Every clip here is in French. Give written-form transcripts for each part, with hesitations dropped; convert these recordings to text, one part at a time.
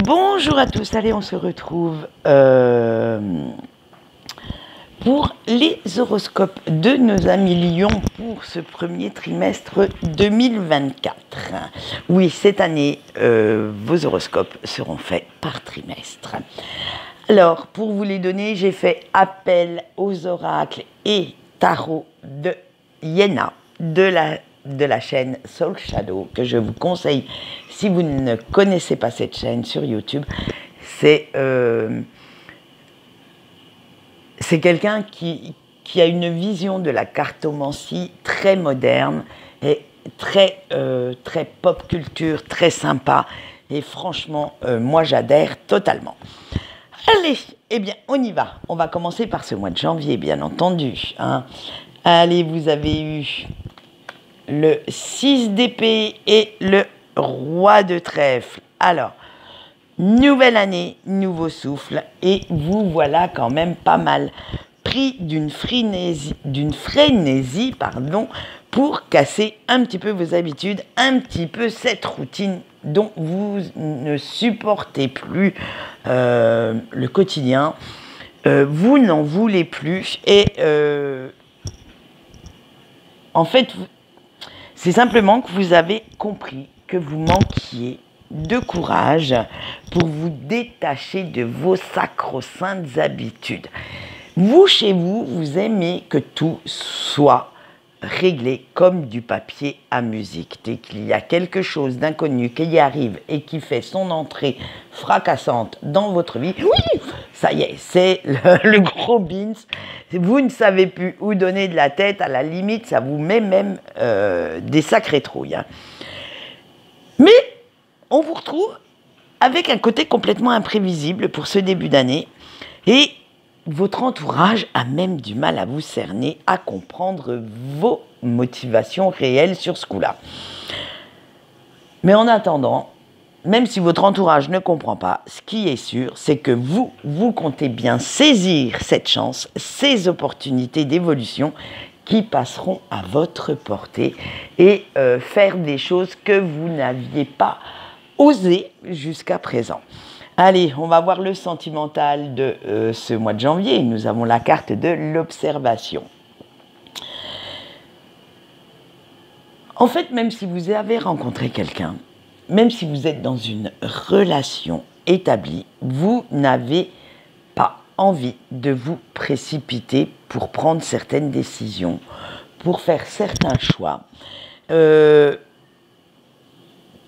Bonjour à tous, allez on se retrouve pour les horoscopes de nos amis Lions pour ce premier trimestre 2024. Oui, cette année, vos horoscopes seront faits par trimestre. Alors, pour vous les donner, j'ai fait appel aux oracles et tarots de Yéna de la chaîne Soul Shadow, que je vous conseille si vous ne connaissez pas cette chaîne sur YouTube. C'est quelqu'un qui a une vision de la cartomancie très moderne et très pop culture, très sympa. Et franchement, moi j'adhère totalement. Allez, eh bien on y va. On va commencer par ce mois de janvier, bien entendu. Allez, vous avez eu le 6 d'épée et le roi de trèfle. Alors, nouvelle année, nouveau souffle, et vous voilà quand même pas mal pris d'une frénésie, pour casser un petit peu vos habitudes, un petit peu cette routine dont vous ne supportez plus le quotidien. Vous n'en voulez plus et en fait, c'est simplement que vous avez compris que vous manquiez de courage pour vous détacher de vos sacro-saintes habitudes. Vous, chez vous, vous aimez que tout soit réglé comme du papier à musique. Dès qu'il y a quelque chose d'inconnu qui y arrive et qui fait son entrée fracassante dans votre vie, oui, ça y est, c'est le gros beans. Vous ne savez plus où donner de la tête, à la limite, ça vous met même des sacrées trouilles. Mais on vous retrouve avec un côté complètement imprévisible pour ce début d'année et votre entourage a même du mal à vous cerner, à comprendre vos motivations réelles sur ce coup-là. Mais en attendant, même si votre entourage ne comprend pas, ce qui est sûr, c'est que vous comptez bien saisir cette chance, ces opportunités d'évolution qui passeront à votre portée et faire des choses que vous n'aviez pas osé jusqu'à présent. Allez, on va voir le sentimental de ce mois de janvier. Nous avons la carte de l'observation. En fait, même si vous avez rencontré quelqu'un, même si vous êtes dans une relation établie, vous n'avez pas envie de vous précipiter pour prendre certaines décisions, pour faire certains choix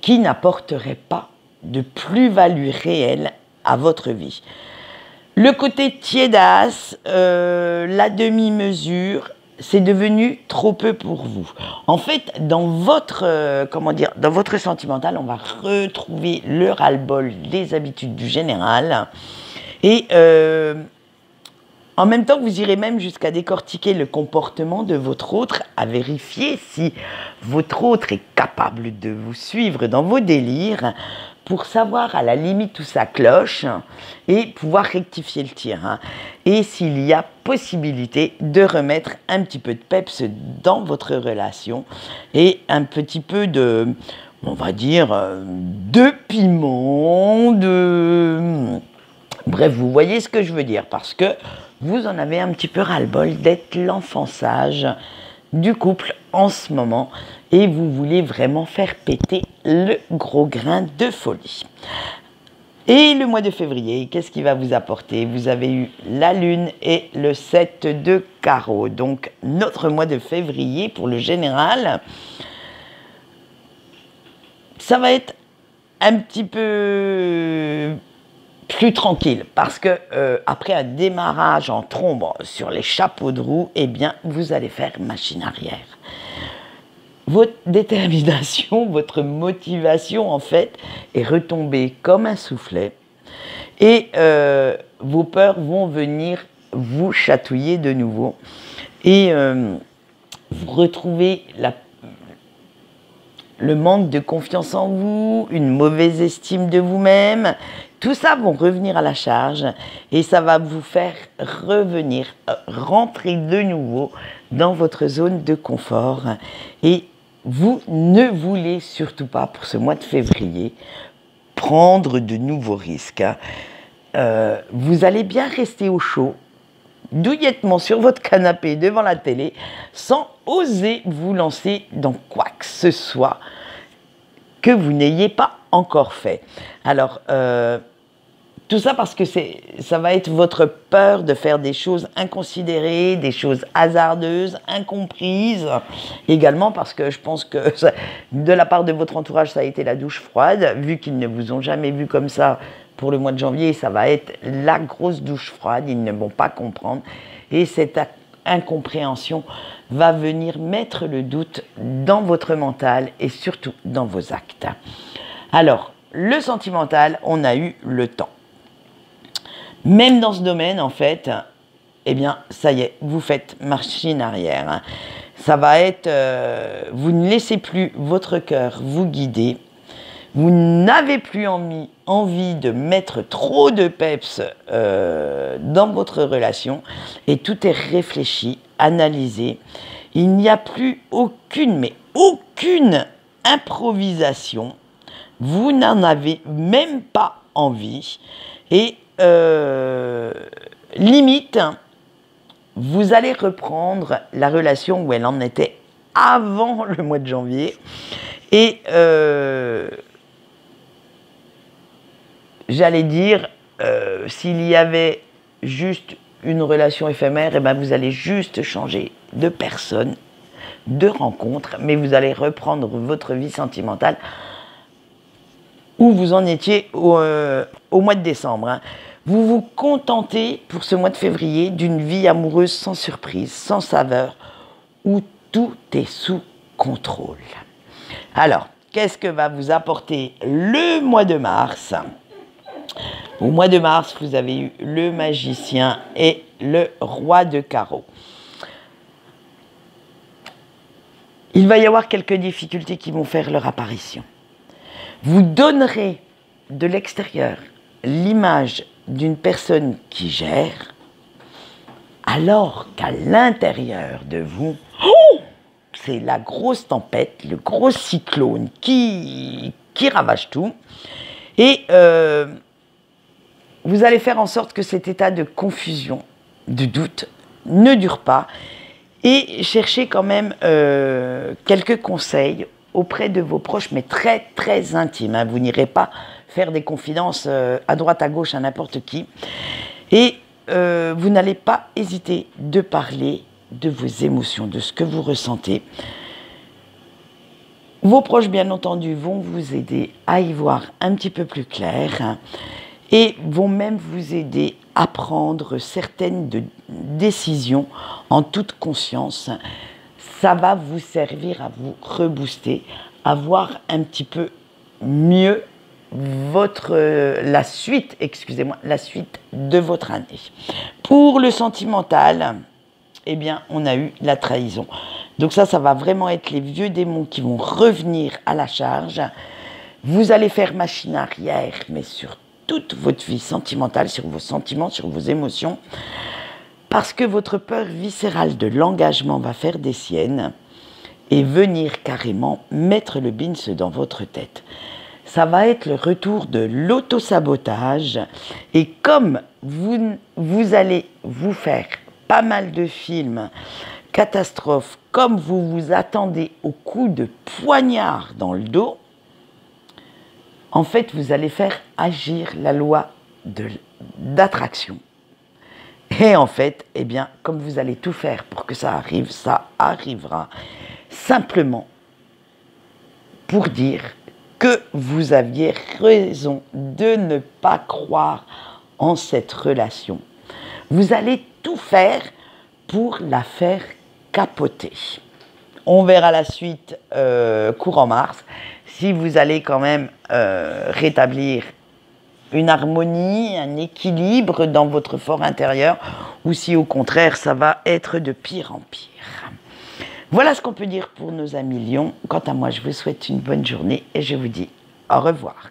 qui n'apporteraient pas de plus-value réelle à votre vie. Le côté tiédasse, la demi-mesure, c'est devenu trop peu pour vous. En fait, dans votre sentimental, on va retrouver le ras-le-bol des habitudes du général. Et en même temps, vous irez même jusqu'à décortiquer le comportement de votre autre, à vérifier si votre autre est capable de vous suivre dans vos délires, pour savoir à la limite où ça cloche et pouvoir rectifier le tir. Et s'il y a possibilité de remettre un petit peu de peps dans votre relation et un petit peu de, on va dire, de piment, Bref, vous voyez ce que je veux dire, parce que vous en avez un petit peu ras-le-bol d'être l'enfant sage du couple en ce moment et vous voulez vraiment faire péter le gros grain de folie. Et le mois de février, qu'est-ce qui va vous apporter? Vous avez eu la lune et le 7 de carreau. Donc, notre mois de février, pour le général, ça va être un petit peu plus tranquille, parce que après un démarrage en trombe sur les chapeaux de roue, eh bien, vous allez faire machine arrière. Votre détermination, votre motivation, en fait, est retombée comme un soufflet et vos peurs vont venir vous chatouiller de nouveau et vous retrouvez le manque de confiance en vous, une mauvaise estime de vous-même. Tout ça vont revenir à la charge et ça va vous faire revenir, rentrer de nouveau dans votre zone de confort. Et vous ne voulez surtout pas, pour ce mois de février, prendre de nouveaux risques. Hein. Vous allez bien rester au chaud, douillettement sur votre canapé devant la télé, sans oser vous lancer dans quoi que ce soit que vous n'ayez pas encore fait. Alors, tout ça parce que ça va être votre peur de faire des choses inconsidérées, des choses hasardeuses, incomprises. Également parce que je pense que de la part de votre entourage, ça a été la douche froide. Vu qu'ils ne vous ont jamais vu comme ça pour le mois de janvier, ça va être la grosse douche froide. Ils ne vont pas comprendre. Et cette incompréhension va venir mettre le doute dans votre mental et surtout dans vos actes. Alors, le sentimental, on a eu le temps. Même dans ce domaine, en fait, eh bien, ça y est, vous faites machine arrière. Hein. Ça va être, vous ne laissez plus votre cœur vous guider. Vous n'avez plus envie de mettre trop de peps dans votre relation. Et tout est réfléchi, analysé. Il n'y a plus aucune improvisation. Vous n'en avez même pas envie. Et limite, vous allez reprendre la relation où elle en était avant le mois de janvier. Et j'allais dire, s'il y avait juste une relation éphémère, eh ben vous allez juste changer de personne, de rencontre, mais vous allez reprendre votre vie sentimentale où vous en étiez au mois de décembre. Hein. Vous vous contentez pour ce mois de février d'une vie amoureuse sans surprise, sans saveur, où tout est sous contrôle. Alors, qu'est-ce que va vous apporter le mois de mars ? Au mois de mars, vous avez eu le magicien et le roi de carreaux. Il va y avoir quelques difficultés qui vont faire leur apparition. Vous donnerez de l'extérieur l'image d'une personne qui gère, alors qu'à l'intérieur de vous, c'est la grosse tempête, le gros cyclone qui ravage tout. Et vous allez faire en sorte que cet état de confusion, de doute, ne dure pas. Et cherchez quand même quelques conseils auprès de vos proches, mais très, très intimes. Hein. Vous n'irez pas faire des confidences à droite, à gauche, à n'importe qui. Et vous n'allez pas hésiter de parler de vos émotions, de ce que vous ressentez. Vos proches, bien entendu, vont vous aider à y voir un petit peu plus clair, hein, et vont même vous aider à prendre certaines décisions en toute conscience. Ça va vous servir à vous rebooster, à voir un petit peu mieux la suite de votre année. Pour le sentimental, eh bien, on a eu la trahison. Donc ça va vraiment être les vieux démons qui vont revenir à la charge. Vous allez faire machine arrière, mais sur toute votre vie sentimentale, sur vos sentiments, sur vos émotions, parce que votre peur viscérale de l'engagement va faire des siennes et venir carrément mettre le bins dans votre tête. Ça va être le retour de l'autosabotage, et comme vous allez vous faire pas mal de films catastrophes, comme vous vous attendez au coup de poignard dans le dos, en fait, vous allez faire agir la loi d'attraction. Et en fait, eh bien, comme vous allez tout faire pour que ça arrive, ça arrivera. Simplement pour dire que vous aviez raison de ne pas croire en cette relation. Vous allez tout faire pour la faire capoter. On verra la suite courant mars, si vous allez quand même rétablir une harmonie, un équilibre dans votre fort intérieur, ou si au contraire ça va être de pire en pire. Voilà ce qu'on peut dire pour nos amis Lions. Quant à moi, je vous souhaite une bonne journée et je vous dis au revoir.